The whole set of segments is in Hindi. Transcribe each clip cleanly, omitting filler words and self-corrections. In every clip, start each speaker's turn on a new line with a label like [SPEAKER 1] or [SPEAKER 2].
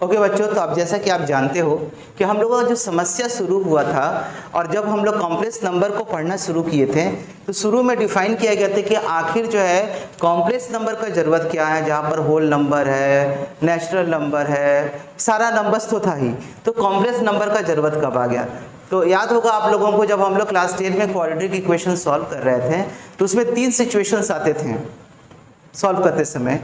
[SPEAKER 1] ओके बच्चों, तो अब जैसा कि आप जानते हो कि हम लोगों का जो समस्या शुरू हुआ था और जब हम लोग कॉम्प्लेक्स नंबर को पढ़ना शुरू किए थे तो शुरू में डिफाइन किया गया था कि आखिर जो है कॉम्प्लेक्स नंबर का ज़रूरत क्या है, जहाँ पर होल नंबर है, नेचुरल नंबर है, सारा नंबर्स तो था ही, तो कॉम्प्लेक्स नंबर का ज़रूरत कब आ गया। तो याद होगा आप लोगों को जब हम लोग क्लास 10 में क्वाड्रेटिक इक्वेशन सॉल्व कर रहे थे तो उसमें 3 सिचुएशंस आते थे सॉल्व करते समय,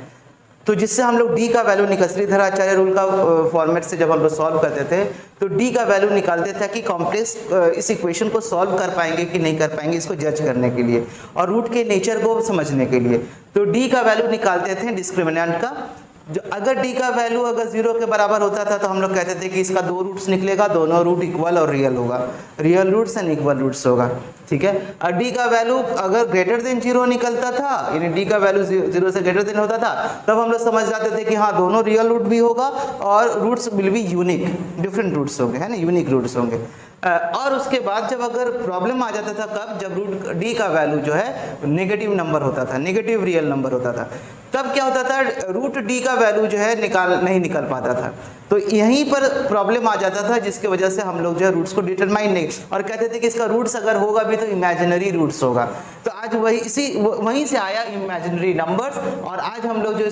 [SPEAKER 1] तो जिससे हम लोग डी का वैल्यू निकल, श्रीधराचार्य रूल का फॉर्मेट से जब हम लोग सॉल्व करते थे तो डी का वैल्यू निकालते थे कि कॉम्प्लेक्स इस इक्वेशन को सॉल्व कर पाएंगे कि नहीं कर पाएंगे, इसको जज करने के लिए और रूट के नेचर को समझने के लिए। तो डी का वैल्यू निकालते थे डिस्क्रिमिनेंट का, जो अगर डी का वैल्यू अगर 0 के बराबर होता था तो हम लोग कहते थे कि इसका 2 रूट्स निकलेगा, दोनों रूट इक्वल और रियल होगा, real roots and equal roots होगा, ठीक है। और डी का वैल्यू अगर ग्रेटर देन 0 निकलता था, यानी डी का वैल्यू 0 से ग्रेटर देन होता था, तब हम लोग समझ जाते थे कि हाँ दोनों रियल रूट भी होगा और roots will be unique, different roots होंगे, है ना, यूनिक रूट्स होंगे। और उसके बाद जब अगर प्रॉब्लम आ जाता था कब, जब रूट डी का वैल्यू जो है नेगेटिव नंबर होता था, नेगेटिव रियल नंबर होता था, तब क्या होता था, रूट डी का वैल्यू जो है नहीं निकल पाता था। तो यहीं पर प्रॉब्लम आ जाता था जिसकी वजह से हम लोग जो है रूट्स को डिटरमाइन नहीं, और कहते थे कि इसका रूट्स अगर होगा भी तो इमेजिनरी रूट्स होगा। तो आज वहीं से आया इमेजिनरी नंबर्स, और आज हम लोग जो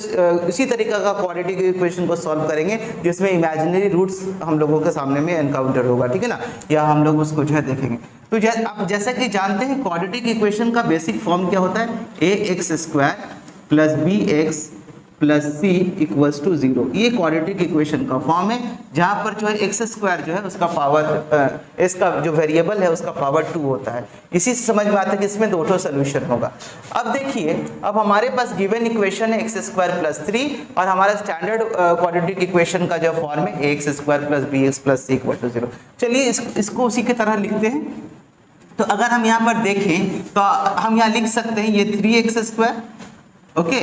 [SPEAKER 1] इसी तरीके का क्वाड्रेटिक इक्वेशन को सॉल्व करेंगे जिसमें इमेजिनरी रूट्स हम लोगों के सामने में एनकाउंटर होगा, ठीक है ना, या हम लोग उसको जो है देखेंगे। तो आप जैसा कि जानते हैं क्वाड्रेटिक इक्वेशन का बेसिक फॉर्म क्या होता है, ax² plus bx plus c equals to 0। ये क्वाड्रेटिक इक्वेशन का फॉर्म है, जहाँ पर जो है x² जो है उसका पावर, इसका जो वेरिएबल है उसका पावर 2 होता है। इसी से समझ में आता है कि इसमें 2 सोल्यूशन होगा। अब देखिए, अब हमारे पास गिवन इक्वेशन है x² प्लस 3 और हमारा स्टैंडर्ड क्वाड्रेटिक इक्वेशन का जो फॉर्म है ax² plus bx plus c equal to 0। चलिए इसको उसी की तरह लिखते हैं। तो अगर हम यहाँ पर देखें तो हम यहाँ लिख सकते हैं ये 3x², ओके,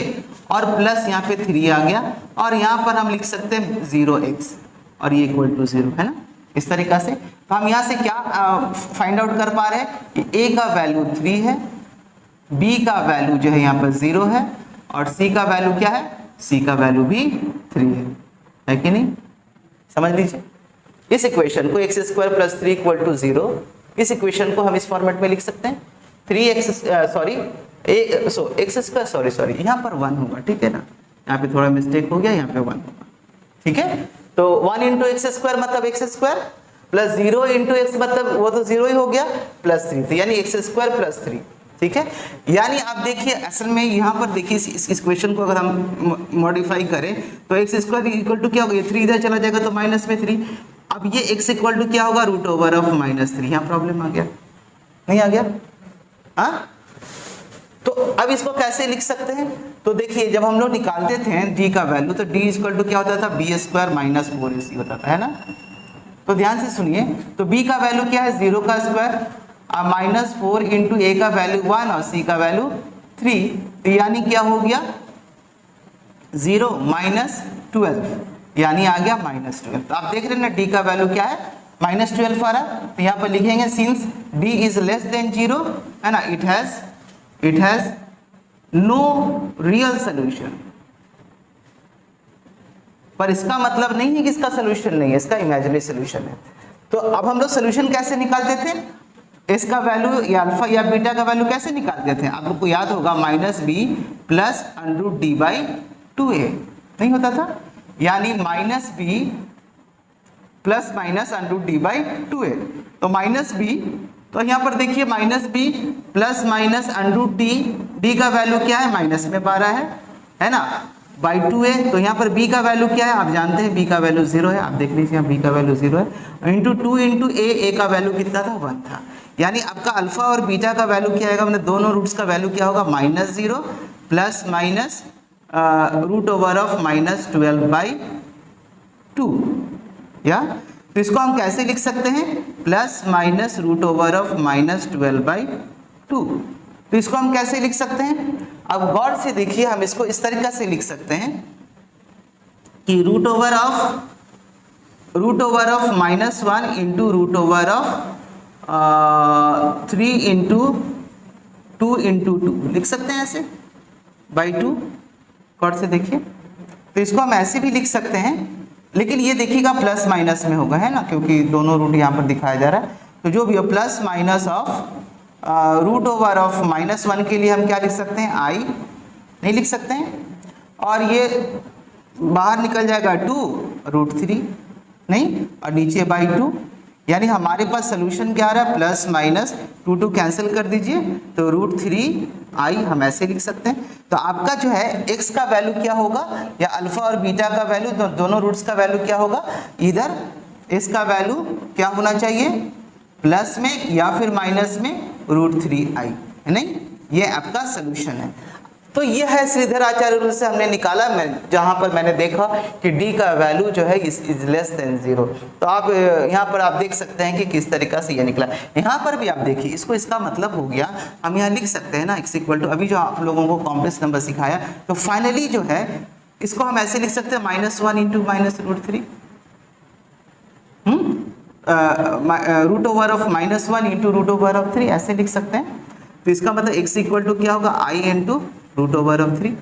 [SPEAKER 1] और प्लस यहाँ पे 3 आ गया, और यहाँ पर हम लिख सकते हैं 0x और ये इक्वल टू 0, है ना, इस तरीका से। तो हम यहाँ से क्या फाइंड आउट कर पा रहे हैं कि a का वैल्यू 3 है, b का वैल्यू जो है यहाँ पर 0 है, और c का वैल्यू क्या है, c का वैल्यू भी 3 है कि नहीं। समझ लीजिए इस इक्वेशन को x² प्लस 3 इक्वल टू 0, इस इक्वेशन को हम इस फॉर्मेट में लिख सकते हैं 3x सॉरी यहाँ पर 1 होगा, ठीक है ना, यहाँ पे थोड़ा मिस्टेक हो गया, यहाँ पे 1 होगा, ठीक है। तो 1 इंटू x² मतलब x² प्लस 0 इंटू x मतलब वो तो 0 ही हो गया, प्लस 3, तो यानी x² प्लस 3, ठीक है। यानी आप देखिए असल में यहाँ पर देखिए इस इक्वेशन को अगर हम मॉडिफाई करें तो x² इक्वल टू क्या होगा, ये 3 इधर चला जाएगा तो माइनस में 3। अब ये x इक्वल टू क्या होगा, रूट ओवर ऑफ -3। यहाँ प्रॉब्लम आ गया, नहीं आ गया, हाँ। तो अब इसको कैसे लिख सकते हैं, तो देखिए जब हम लोग निकालते थे d का वैल्यू तो d इक्वल टू क्या होता था, b² माइनस 4ac होता था, है ना। तो ध्यान से सुनिए, तो b का वैल्यू क्या है, 0 का स्क्वायर, माइनस 4 इंटू a का वैल्यू 1 और c का वैल्यू 3, तो यानी क्या हो गया 0 माइनस 12, यानी आ गया -12। तो आप देख रहे हैं ना d का वैल्यू क्या है, -12 आ रहा है। तो यहाँ पर लिखेंगे since d is less than 0, है ना, it has no real solution। पर इसका मतलब नहीं है कि इसका सोल्यूशन नहीं है, इसका इमेजिनरी सोल्यूशन है। तो अब हम लोग सोल्यूशन कैसे निकालते थे, इसका वैल्यू या अल्फा या बीटा का वैल्यू कैसे निकालते थे, आप लोग को याद होगा -b प्लस √d/2a नहीं होता था, यानी -b प्लस माइनस √d/2a। तो -b, तो यहाँ पर देखिए -b plus minus √d, d का वैल्यू क्या है, माइनस में 12 है ना, बाई 2a। तो यहाँ पर b का वैल्यू क्या है, आप जानते हैं b का वैल्यू 0 है, आप देख लीजिए यहाँ b का वैल्यू 0 है, इंटू 2 इंटू a का वैल्यू कितना था, 1 था। यानी आपका अल्फा और बीटा का वैल्यू क्या आएगा, मतलब दोनों रूट्स का वैल्यू क्या होगा, -0 plus minus root over of -12/2, या तो इसको हम कैसे लिख सकते हैं, plus minus root over of -12/2। तो इसको हम कैसे लिख सकते हैं, अब गौर से देखिए, हम इसको इस तरीके से लिख सकते हैं कि root over of -1 into root over of 3 into 2 into 2 लिख सकते हैं ऐसे बाई 2। गौर से देखिए, तो इसको हम ऐसे भी लिख सकते हैं लेकिन ये देखिएगा प्लस माइनस में होगा, है ना, क्योंकि दोनों रूट यहाँ पर दिखाया जा रहा है। तो जो भी हो plus minus of root over of -1 के लिए हम क्या लिख सकते हैं, आई नहीं लिख सकते हैं, और ये बाहर निकल जाएगा 2√3 नहीं, और नीचे बाई 2, यानी हमारे पास सोल्यूशन क्या आ रहा है, प्लस माइनस 2 कैंसिल कर दीजिए तो √3i हम ऐसे लिख सकते हैं। तो आपका जो है x का वैल्यू क्या होगा, या अल्फा और बीटा का वैल्यू, दोनों रूट्स का वैल्यू क्या होगा, इधर x का वैल्यू क्या होना चाहिए, प्लस में या फिर माइनस में √3i, है नहीं, ये आपका सोल्यूशन है। तो ये है श्रीधर आचार्य रूल से हमने निकाला, जहां पर मैंने देखा कि d का वैल्यू जो है इज लेस देन 0। तो आप यहाँ पर आप देख सकते हैं कि किस तरीका से ये निकला। यहाँ पर भी आप देखिए, इसको इसका मतलब हो गया, हम यहाँ लिख सकते हैं ना x इक्वल टू, अभी जो आप लोगों को कॉम्प्लेक्स नंबर सिखाया, तो फाइनली जो है इसको हम ऐसे लिख सकते हैं -1 into -√3, root over of -1 into root over of 3 ऐसे लिख सकते हैं। तो इसका मतलब x इक्वल टू क्या होगा, i into root over of 3,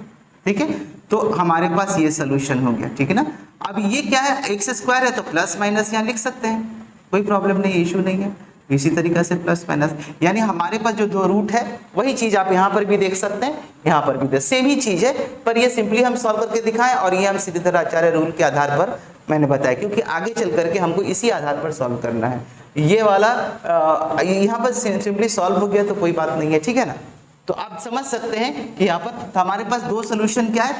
[SPEAKER 1] ठीक है। तो हमारे पास ये सोल्यूशन हो गया, ठीक है ना। अब ये क्या है, x² है तो प्लस माइनस यहाँ लिख सकते हैं, कोई प्रॉब्लम नहीं, इशू नहीं है। इसी तरीक़ा से प्लस माइनस, यानी हमारे पास जो दो रूट है वही चीज़ आप यहाँ पर भी देख सकते हैं, यहाँ पर भी सेम ही चीज़ है, पर ये सिंपली हम सॉल्व करके दिखाएं, और ये हम श्रीधर आचार्य रूल के आधार पर मैंने बताया, क्योंकि आगे चल करके हमको इसी आधार पर सॉल्व करना है। ये वाला यहाँ पर सिंपली सॉल्व हो गया तो कोई बात नहीं है, ठीक है ना। तो आप समझ सकते हैं कि यहाँ पर हमारे पास दो सोल्यूशन क्या है,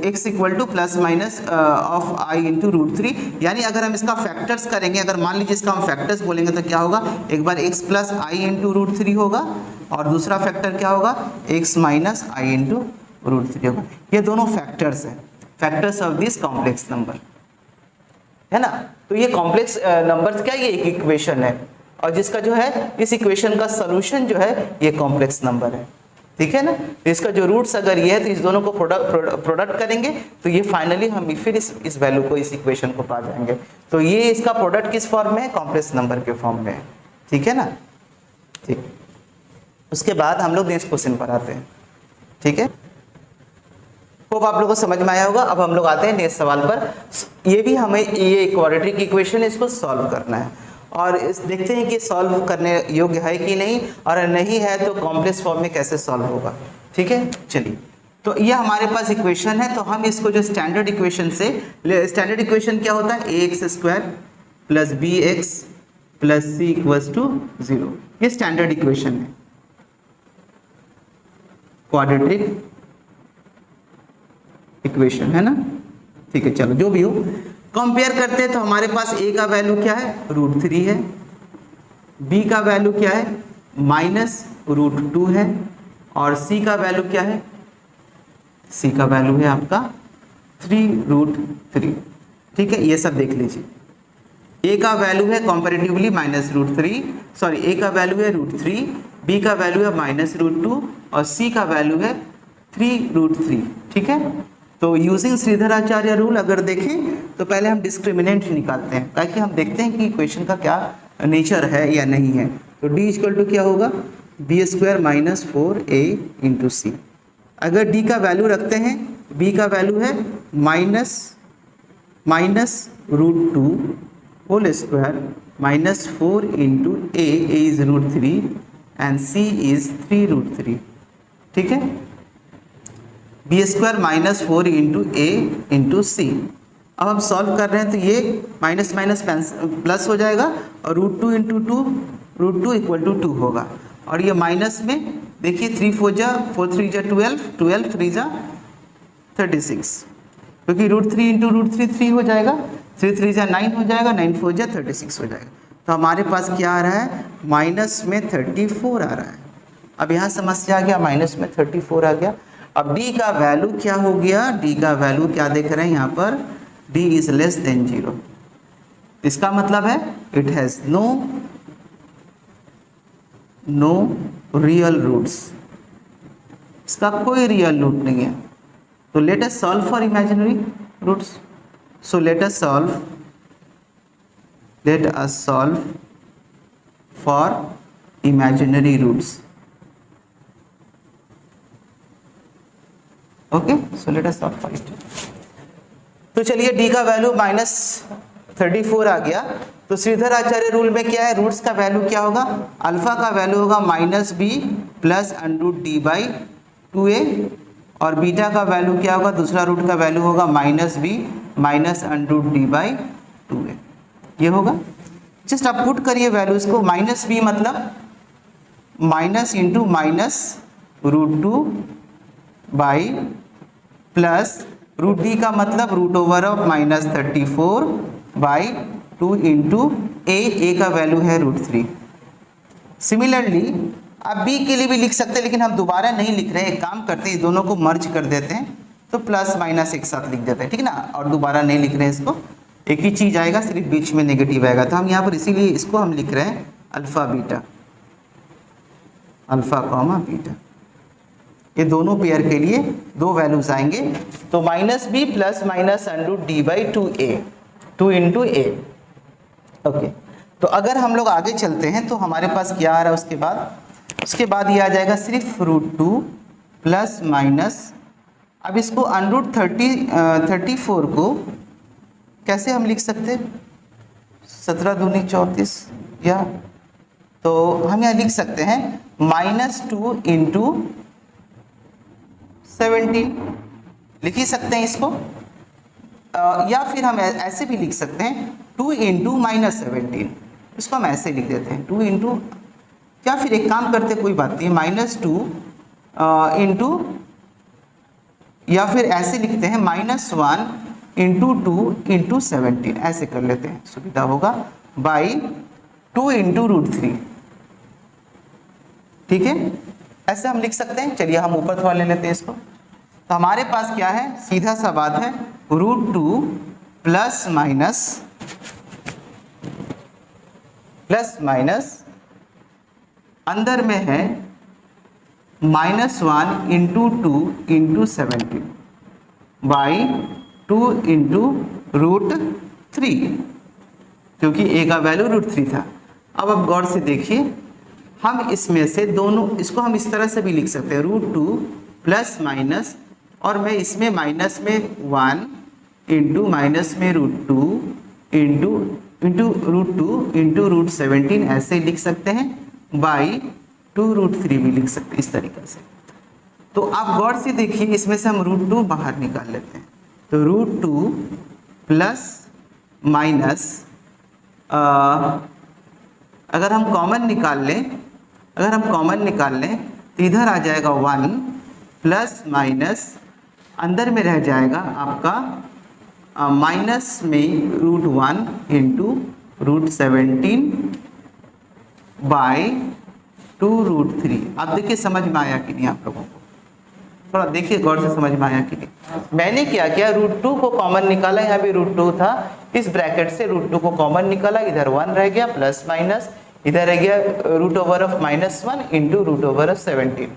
[SPEAKER 1] x equal two plus minus of i into √3, यानी अगर हम इसका फैक्टर्स करेंगे, अगर मान लीजिए इसका हम फैक्टर्स बोलेंगे तो क्या होगा, एक बार x प्लस आई इंटू √3 होगा, और दूसरा फैक्टर क्या होगा, x माइनस आई इंटू √3 होगा। ये दोनों फैक्टर्स हैं, factors of this complex number, है ना। तो ये कॉम्प्लेक्स नंबर्स क्या, ये एक इक्वेशन है, और जिसका जो है इस इक्वेशन का सॉल्यूशन जो है ये कॉम्प्लेक्स नंबर है, ठीक है ना। तो इसका जो रूट्स अगर ये है तो इस दोनों को प्रोडक्ट करेंगे तो ये फाइनली हम फिर इस वैल्यू को, इस इक्वेशन को पा जाएंगे। तो ये इसका प्रोडक्ट किस फॉर्म में है, कॉम्प्लेक्स नंबर के फॉर्म में है, ठीक है ना। ठीक, उसके बाद हम लोग नेक्स्ट क्वेश्चन पर आते हैं, ठीक है। होप आप लोगों को समझ में आया होगा। अब हम लोग आते हैं नेक्स्ट सवाल पर। ये भी हमें ये क्वाड्रेटिक इक्वेशन है, इसको सॉल्व करना है, और इस देखते हैं कि सॉल्व करने योग्य है कि नहीं, और नहीं है तो कॉम्प्लेक्स फॉर्म में कैसे सॉल्व होगा, ठीक है। चलिए, तो ये हमारे पास इक्वेशन है, तो हम इसको जो स्टैंडर्ड इक्वेशन से, स्टैंडर्ड इक्वेशन क्या होता है, ax² plus bx plus c equals to 0, ये स्टैंडर्ड इक्वेशन है, क्वाड्रेटिक इक्वेशन है ना, ठीक है। चलो जो भी हो, कंपेयर करते हैं तो हमारे पास a का वैल्यू क्या है, √3 है, b का वैल्यू क्या है, -√2 है, और c का वैल्यू क्या है, c का वैल्यू है आपका 3√3, ठीक है। ये सब देख लीजिए, a का वैल्यू है कंपैरेटिवली -√3, सॉरी a का वैल्यू है √3, b का वैल्यू है -√2, और c का वैल्यू है 3√3, ठीक है। तो यूजिंग श्रीधर आचार्य रूल अगर देखें तो पहले हम डिस्क्रिमिनेंट निकालते हैं, ताकि हम देखते हैं कि इक्वेशन का क्या नेचर है या नहीं है। तो d इक्वल टू क्या होगा, b² - 4a इंटू सी। अगर d का वैल्यू रखते हैं, b का वैल्यू है -√2 whole square -4 into a is √3 and c is 3√3, ठीक है। b² - 4 इंटू a इंटू सी। अब हम सॉल्व कर रहे हैं तो ये माइनस माइनस प्लस हो जाएगा, और √2 इंटू 2 इक्वल टू 2 होगा, और ये माइनस में देखिए 3 4 जा 4 3 जा 12, 12 3 जा 36, क्योंकि √3 इंटू √3 3 हो जाएगा, 3 3 जा 9 हो जाएगा, 9 4 जा 36 हो जाएगा। तो हमारे पास क्या आ रहा है, माइनस में 34 आ रहा है। अब यहाँ समस्या आ गया, माइनस में 34 आ गया। अब d का वैल्यू क्या हो गया, d का वैल्यू क्या देख रहे हैं यहाँ पर, d इज लेस देन 0। इसका मतलब है it has no real roots, इसका कोई रियल रूट नहीं है। तो let us solve for imaginary roots. So let us solve for imaginary roots. Okay, so let us solve for it. तो चलिए डी का वैल्यू -34 आ गया। तो श्रीधर आचार्य रूल में क्या है, रूट्स का वैल्यू क्या होगा, अल्फा का वैल्यू होगा -b प्लस √d/2a और बीटा का वैल्यू क्या होगा, दूसरा रूट का वैल्यू होगा -b माइनस √d/2a। ये होगा, जस्ट आप पुट करिए वैल्यूज को। -b मतलब minus into minus √2 by plus √d का मतलब √(-34 बाई 2 इंटू ए का वैल्यू है √3। सिमिलरली आप b के लिए भी लिख सकते हैं, लेकिन हम दोबारा नहीं लिख रहे हैं, एक काम करते हैं, दोनों को मर्ज कर देते हैं, तो प्लस माइनस एक साथ लिख देते हैं, ठीक है ना, और दोबारा नहीं लिख रहे हैं इसको, एक ही चीज आएगा, सिर्फ बीच में नेगेटिव आएगा। तो हम यहाँ पर इसीलिए इसको हम लिख रहे हैं alpha beta, alpha comma beta. ये दोनों पेयर के लिए दो वैल्यूज आएंगे, तो -b plus minus √d/2a 2 into A. Okay, तो अगर हम लोग आगे चलते हैं तो हमारे पास क्या आ रहा है उसके बाद ये आ जाएगा सिर्फ √2 प्लस माइनस, अब इसको √34 को कैसे हम लिख सकते हैं, 17 दूनी 34, या तो हम यहाँ लिख सकते हैं -2 इंटू 17 लिख ही सकते हैं इसको, या फिर हम ऐसे भी लिख सकते हैं 2 इंटू -17, इसको हम ऐसे लिख देते हैं 2 इंटू, या फिर एक काम करते कोई बात नहीं, -2 इंटू, या फिर ऐसे लिखते हैं -1 इंटू 2 इंटू 17, ऐसे कर लेते हैं, सुविधा होगा, बाई 2 इंटू √3, ठीक है, ऐसे हम लिख सकते हैं। चलिए हम ऊपर थोड़ा ले लेते हैं इसको, तो हमारे पास क्या है, सीधा सा बात है, √2 प्लस माइनस अंदर में है -1 इंटू 2 इंटू 17 बाई 2 इंटू √3, क्योंकि a का वैल्यू √3 था। अब आप गौर से देखिए, हम इसमें से दोनों, इसको हम इस तरह से भी लिख सकते हैं, √2 प्लस माइनस, और मैं इसमें माइनस में 1 इंटू माइनस में √2 इंटू √2 इंटू √17 ऐसे लिख सकते हैं, बाई 2 √3 भी लिख सकते हैं इस तरीके से। तो आप गौर से देखिए, इसमें से हम √2 बाहर निकाल लेते हैं, तो √2 प्लस माइनस, अगर हम कॉमन निकाल लें तो इधर आ जाएगा 1 प्लस माइनस, अंदर में रह जाएगा आपका माइनस में √1 इंटू √17 बाई 2 √3। अब देखिए समझ में आया कि नहीं, आप लोगों को थोड़ा देखिए गौर से, समझ में आया कि नहीं। मैंने क्या किया, √2 को कॉमन निकाला, यहाँ भी √2 था, इस ब्रैकेट से √2 को कॉमन निकाला, इधर 1 रह गया, प्लस माइनस इधर रह गया √(-1) इंटू √17,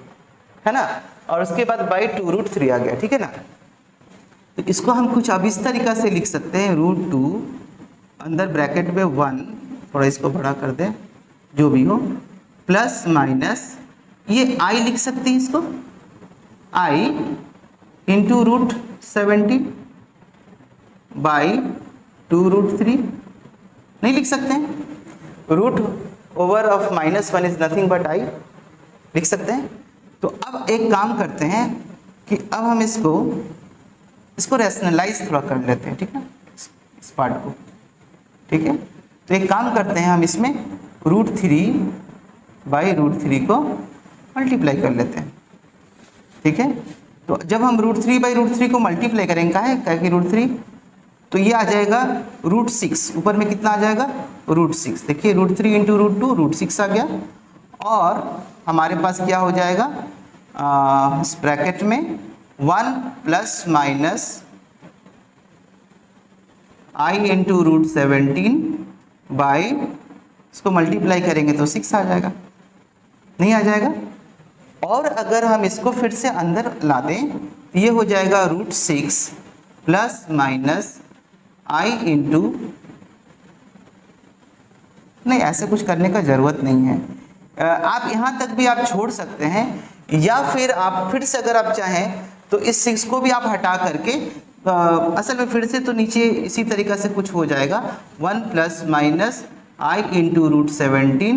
[SPEAKER 1] है ना, और उसके बाद बाई 2 √3 आ गया, ठीक है ना। तो इसको हम कुछ अब इस तरीका से लिख सकते हैं, √2 अंदर ब्रैकेट में 1, थोड़ा इसको बड़ा कर दें, जो भी हो, प्लस माइनस, ये i लिख सकते हैं इसको, i इंटू √17 बाई 2 √3, नहीं लिख सकते हैं, √(-1) इज नथिंग बट i, लिख सकते हैं। तो अब एक काम करते हैं कि अब हम इसको रैशनलाइज थोड़ा कर लेते हैं, ठीक है, इस पार्ट को, ठीक है। तो एक काम करते हैं, हम इसमें √3 बाई √3 को मल्टीप्लाई कर लेते हैं, ठीक है। तो जब हम √3 बाई √3 को मल्टीप्लाई करेंगे, क्या कि √3, तो ये आ जाएगा √6, ऊपर में कितना आ जाएगा, √6, देखिए √3 इंटू √2 √6 आ गया, और हमारे पास क्या हो जाएगा, इस ब्रैकेट में 1 plus minus i into √17 by, इसको मल्टीप्लाई करेंगे तो 6 आ जाएगा, नहीं आ जाएगा। और अगर हम इसको फिर से अंदर ला दें तो ये हो जाएगा √6 प्लस माइनस i इंटू, नहीं ऐसे कुछ करने का ज़रूरत नहीं है, आप यहाँ तक भी आप छोड़ सकते हैं, या फिर आप फिर से अगर आप चाहें तो इस 6 को भी आप हटा करके असल में फिर से तो नीचे इसी तरीक़ा से कुछ हो जाएगा, 1 plus minus I into root 17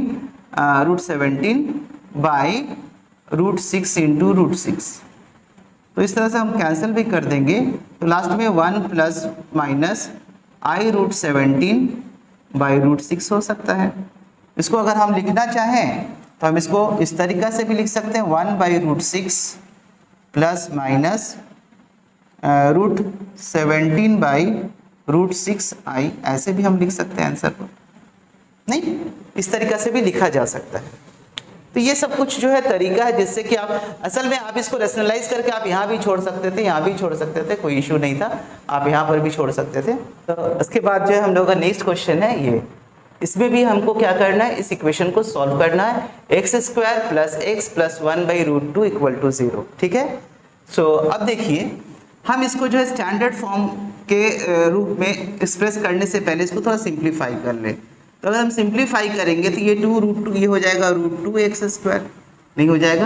[SPEAKER 1] by √6 into √6। तो इस तरह से हम कैंसिल भी कर देंगे, तो लास्ट में 1 प्लस माइनस आई √17 बाई √6 हो सकता है। इसको अगर हम लिखना चाहें तो हम इसको इस तरीक़ा से भी लिख सकते हैं, 1 बाई √6 प्लस माइनस √17 बाई √6 आई, ऐसे भी हम लिख सकते हैं आंसर को। नहीं, इस तरीक़ा से भी लिखा जा सकता है। तो ये सब कुछ जो है तरीका है जिससे कि आप असल में आप इसको रेशनलाइज करके आप यहाँ भी छोड़ सकते थे, यहाँ भी छोड़ सकते थे, कोई इशू नहीं था, आप यहाँ पर भी छोड़ सकते थे। तो उसके बाद जो है हम लोगों का नेक्स्ट क्वेश्चन है ये, इसमें भी हमको क्या करना है, इस इक्वेशन को सॉल्व करना है, x² plus x plus 1 by √2 equal to 0। ठीक है, सो अब देखिए हम इसको जो है स्टैंडर्ड फॉर्म के रूप में एक्सप्रेस करने से पहले इसको थोड़ा सिंप्लीफाई कर लें। तो अगर हम सिंप्लीफाई करेंगे तो ये 2√2 ये हो जाएगा √2x², नहीं हो जाएगा,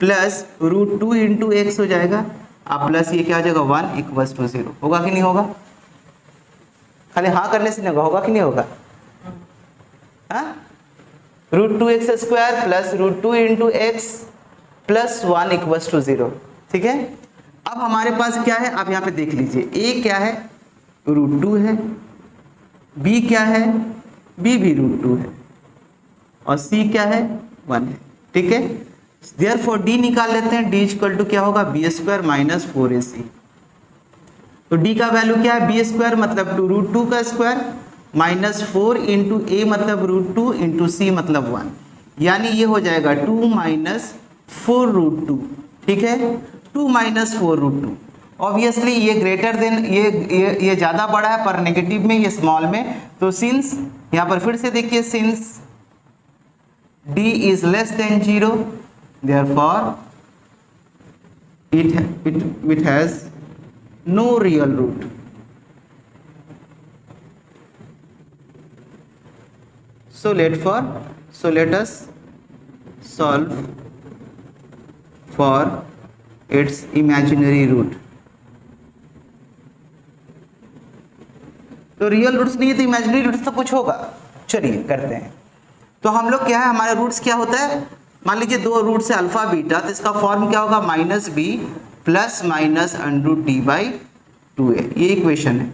[SPEAKER 1] प्लस √2 इंटू एक्स हो जाएगा, अब प्लस ये क्या हो जाएगा 1 इक्वल टू 0। होगा कि नहीं होगा? खाली हाँ करने से नहीं होगा कि नहीं होगा? हाँ, √2x² plus √2 into X plus 1 equal to 0। ठीक है, अब हमारे पास क्या है, आप यहाँ पे देख लीजिए, a क्या है √2 है, b क्या है, b भी √2 है, और c क्या है 1 है। ठीक है, देयरफॉर d निकाल लेते हैं, d इक्वल टू क्या होगा b² माइनस 4ac। तो d का वैल्यू क्या है, b² मतलब √2 का स्क्वायर माइनस 4 इंटू a मतलब √2 इंटू c मतलब 1, यानी ये हो जाएगा 2 माइनस 4√2। ठीक है, 2 माइनस 4√2। ऑब्वियसली ये ग्रेटर देन ये ज़्यादा बड़ा है पर नेगेटिव में, ये स्मॉल में, तो सिंस यहाँ पर फिर से देखिए, since d is less than 0 therefore it has no real root। so let us solve for its imaginary root। तो रियल रूट्स नहीं है तो इमेजिनरी रूट्स तो कुछ होगा। चलिए करते हैं। तो हम लोग क्या है, हमारे रूट्स क्या होता है, मान लीजिए दो रूट्स है अल्फा बीटा, तो इसका फॉर्म क्या होगा -b प्लस माइनस √d/2a, ये इक्वेशन है।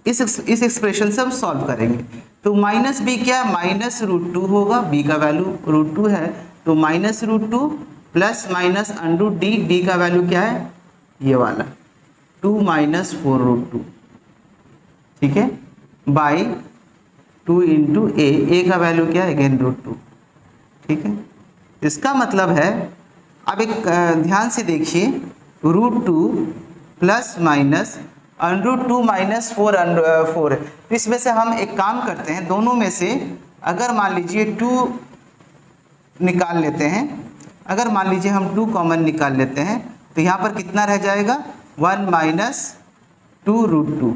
[SPEAKER 1] इस एक्सप्रेशन से हम सॉल्व करेंगे। तो -b क्या है, -√2 होगा, b का वैल्यू √2 है, तो -√2 प्लस माइनस √d, d का वैल्यू क्या है ये वाला 2 माइनस 4√2। ठीक है, बाई 2 इंटू a का वैल्यू क्या है अगेन √2। ठीक है, इसका मतलब है, अब एक ध्यान से देखिए, √2 प्लस माइनस √2 माइनस 4 है। तो इसमें से हम एक काम करते हैं, दोनों में से अगर मान लीजिए 2 निकाल लेते हैं, अगर मान लीजिए हम 2 कॉमन निकाल लेते हैं, तो यहाँ पर कितना रह जाएगा 1 माइनस 2√2,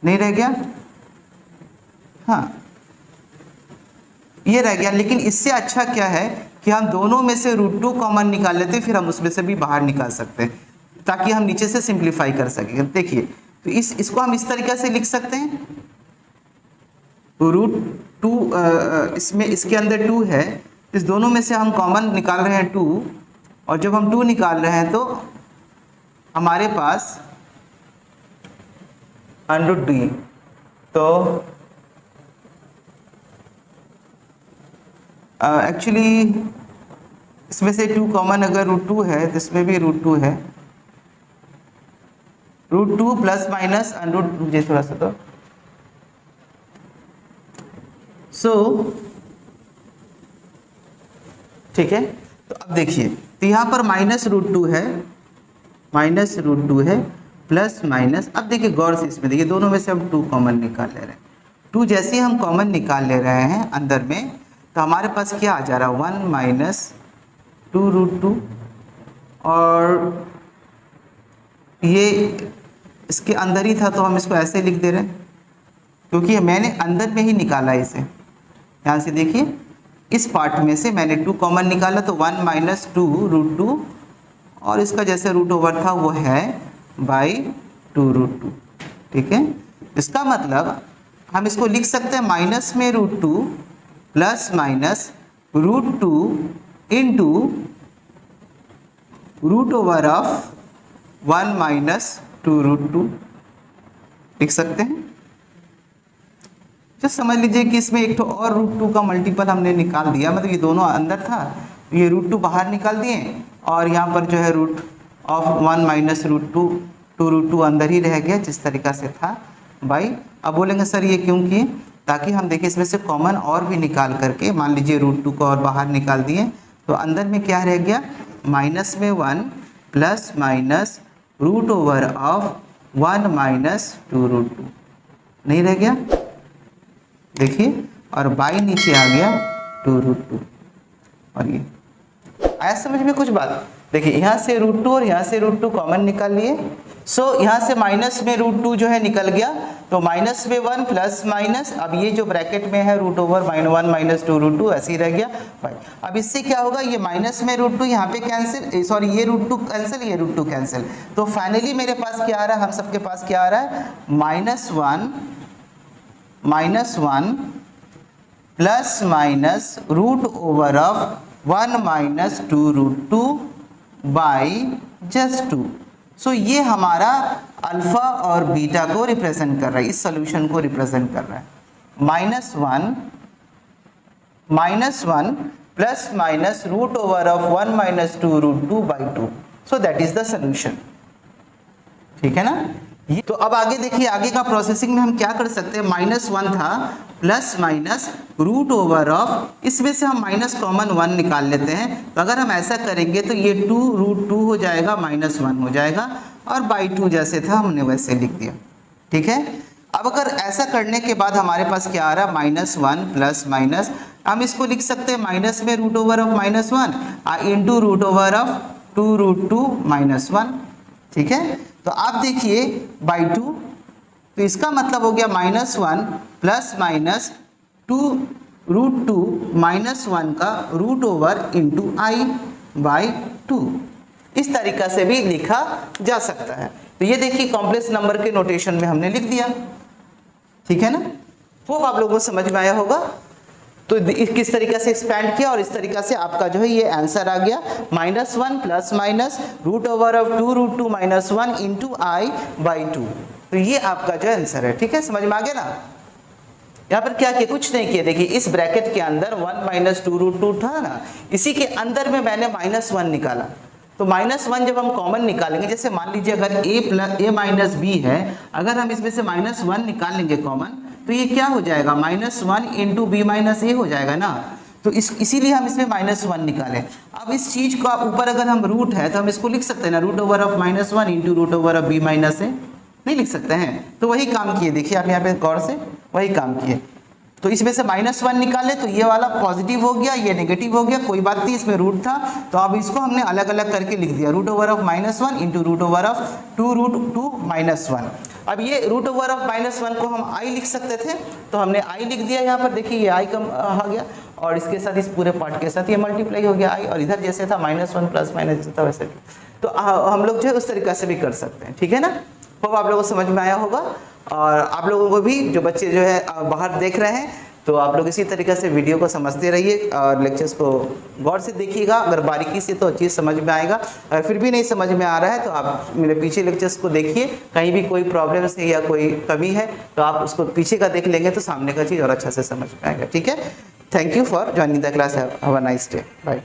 [SPEAKER 1] नहीं रह गया? हाँ, ये रह गया। लेकिन इससे अच्छा क्या है कि हम दोनों में से √2 कॉमन निकाल लेते हैं, फिर हम उसमें से भी बाहर निकाल सकते हैं, ताकि हम नीचे से सिंप्लीफाई कर सकें। देखिए, तो इसको हम इस तरीके से लिख सकते हैं, √2 इसमें इसके अंदर 2 है, इस दोनों में से हम कॉमन निकाल रहे हैं 2, और जब हम 2 निकाल रहे हैं तो हमारे पास √d, तो एक्चुअली इसमें से 2 कॉमन अगर √2 है तो इसमें भी √2 है, √2 प्लस माइनस मुझे थोड़ा सा तो ठीक है। तो अब देखिए, तो यहाँ पर -√2 है, प्लस माइनस, अब देखिए गौर से इसमें देखिए, दोनों में से हम 2 कॉमन निकाल ले रहे हैं। 2 जैसे ही हम कॉमन निकाल ले रहे हैं अंदर में, तो हमारे पास क्या आ जा रहा है 1 माइनस 2√2, और ये इसके अंदर ही था तो हम इसको ऐसे लिख दे रहे हैं, क्योंकि मैंने अंदर में ही निकाला इसे। ध्यान से देखिए, इस पार्ट में से मैंने 2 कॉमन निकाला, तो 1 माइनस 2√2, और इसका जैसे रूट ओवर था वो है बाई 2√2। ठीक है, इसका मतलब हम इसको लिख सकते हैं माइनस में √2 प्लस माइनस √2 इंटू √1 माइनस 2√2 लिख सकते हैं। जस्ट समझ लीजिए कि इसमें एक तो और √2 का मल्टीपल हमने निकाल दिया, मतलब ये दोनों अंदर था, ये √2 बाहर निकाल दिए और यहाँ पर जो है √1 माइनस √2 2√2 अंदर ही रह गया जिस तरीक़ा से था भाई। अब बोलेंगे सर ये क्यों किए, ताकि हम देखें इसमें से कॉमन और भी निकाल करके, मान लीजिए √2 को और बाहर निकाल दिए तो अंदर में क्या रह गया, माइनस में 1 प्लस माइनस √1 माइनस 2√2 नहीं रह गया, देखिए, और बाई नीचे आ गया 2√2। और ये आया समझ में कुछ बात। देखिए यहाँ से √2 और यहाँ से √2 कॉमन निकाल लिए, सो यहाँ से माइनस में √2 जो है निकल गया, तो माइनस में 1 प्लस माइनस, अब ये जो ब्रैकेट में है √1 माइनस 2√2 ऐसे ही रह गया भाई। अब इससे क्या होगा, ये माइनस में √2 यहाँ पे कैंसिल, सॉरी ये √2 कैंसिल, ये √2 कैंसिल, तो फाइनली मेरे पास क्या आ रहा है, हम सबके पास क्या आ रहा है, -1 plus minus √1 minus 2√2 by just 2। सो ये हमारा अल्फा और बीटा को रिप्रेजेंट कर रहा है, इस सॉल्यूशन को रिप्रेजेंट कर रहा है। -1 plus minus √1 minus 2√2 by 2। So that is the solution. ठीक है ना। तो अब आगे देखिए, आगे का प्रोसेसिंग में हम क्या कर सकते हैं, -1 था प्लस माइनस √, इसमें से हम माइनस कॉमन 1 निकाल लेते हैं। तो अगर हम ऐसा करेंगे तो ये 2√2 हो जाएगा, -1 हो जाएगा और बाई 2 जैसे था हमने वैसे लिख दिया। ठीक है। अब अगर ऐसा करने के बाद हमारे पास क्या आ रहा है, -1 प्लस माइनस, हम इसको लिख सकते हैं माइनस में √(-1) इंटू √2√2 -1। ठीक है। तो आप देखिए बाई 2, तो इसका मतलब हो गया -1 प्लस माइनस 2√2 -1 का √() इंटू आई बाई 2। इस तरीका से भी लिखा जा सकता है। तो ये देखिए कॉम्प्लेक्स नंबर के नोटेशन में हमने लिख दिया। ठीक है ना। वो आप लोगों को समझ में आया होगा। तो किस तरीके से एक्सपैंड किया और इस तरीके से आपका जो है ये आंसर आ गया, -1 plus minus √2√2 -1 into I by 2। तो ये आपका जो आंसर है। ठीक है, समझ में आ गया ना। यहाँ पर क्या किया, कुछ नहीं किया। देखिए इस ब्रैकेट के अंदर 1 माइनस 2√2 था ना, इसी के अंदर में मैंने -1 निकाला। तो -1 जब हम कॉमन निकालेंगे, जैसे मान लीजिए अगर a माइनस b है, अगर हम इसमें से -1 निकाल लेंगे कॉमन, तो ये क्या हो जाएगा, -1 इंटू b माइनस a हो जाएगा ना। तो इसीलिए हम इसमें -1 निकालें। अब इस चीज़ का ऊपर अगर हम रूट है तो हम इसको लिख सकते हैं ना, √(-1) इंटू √(b माइनस a, नहीं लिख सकते हैं। तो वही काम किए, देखिए आप यहाँ पे गौर से वही काम किए। तो इसमें से -1 निकाले तो ये वाला पॉजिटिव हो गया, ये नेगेटिव हो गया, कोई बात नहीं, इसमें रूट था। तो अब इसको हमने अलग अलग करके लिख दिया, √(-1) इंटू √2√2 -1। अब ये √(-1) को हम i लिख सकते थे, तो हमने i लिख दिया यहाँ पर। देखिए ये i कम आ गया और इसके साथ, इस पूरे पार्ट के साथ ये मल्टीप्लाई हो गया i, और इधर जैसे था -1 प्लस माइनस था वैसे भी। तो हम लोग जो है उस तरीक़े से भी कर सकते हैं। ठीक है ना। होप आप लोगों को समझ में आया होगा। और आप लोगों को भी, जो बच्चे जो है बाहर देख रहे हैं, तो आप लोग इसी तरीके से वीडियो को समझते रहिए और लेक्चर्स को गौर से देखिएगा। अगर बारीकी से तो अच्छी समझ में आएगा, अगर फिर भी नहीं समझ में आ रहा है तो आप मेरे पीछे लेक्चर्स को देखिए, कहीं भी कोई प्रॉब्लम्स है या कोई कमी है तो आप उसको पीछे का देख लेंगे तो सामने का चीज़ और अच्छा से समझ में आएगा। ठीक है। Thank you for joining the class. Have a nice day. Bye.